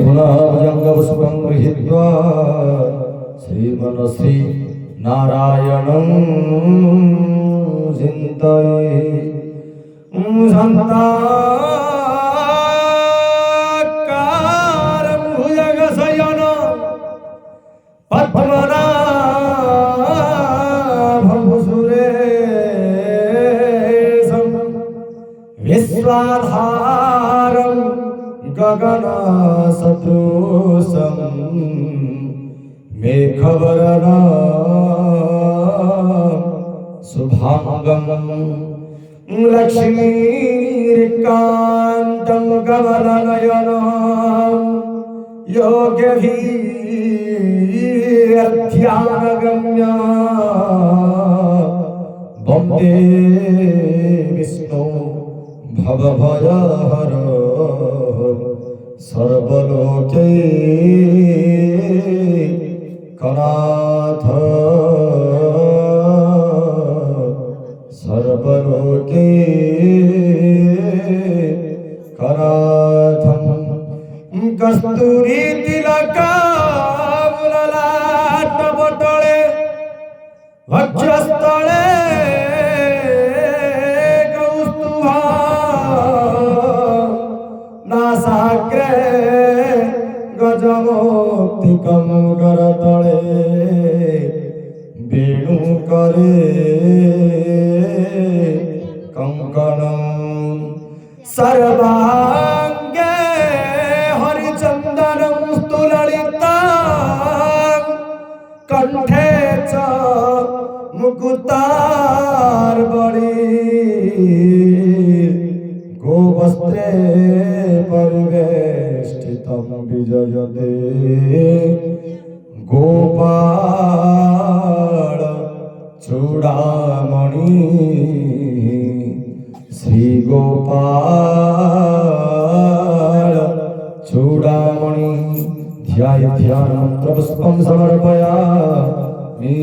श्रीफलाभुजङ्गपुष्पं गृहीत्वा श्रीमनश्री नारायणं चिन्तये शान्ताकारं भुजगशयनं पद्मनाभं सुरेशं विश्वाधारं गगनसदृशं मेघवर्णं शुभांगं लक्ष्मीकान्तं कमलनयनं योगिभिर्ध्यानगम्यं वन्दे विष्णु भवभयहरं सर्वलोकैकनाथ सर्वलोकैकनाथं कस्तूरीतिलकामुललाटपटले वक्षस्थले कौस्तुभा नासाग्रे गजमौक्तिकं करतले वेणुकरे कंकणं सर्वांगे हरिचन्दनं स्तुललितं कंठे च मुकुतार्बणी गोवस्त्रे परिवेष्टितं विजयते गोपाल चूड़ामणि श्री गोपाल चूड़ामणि ध्यान मंत्र पुष्पं समर्पयामि।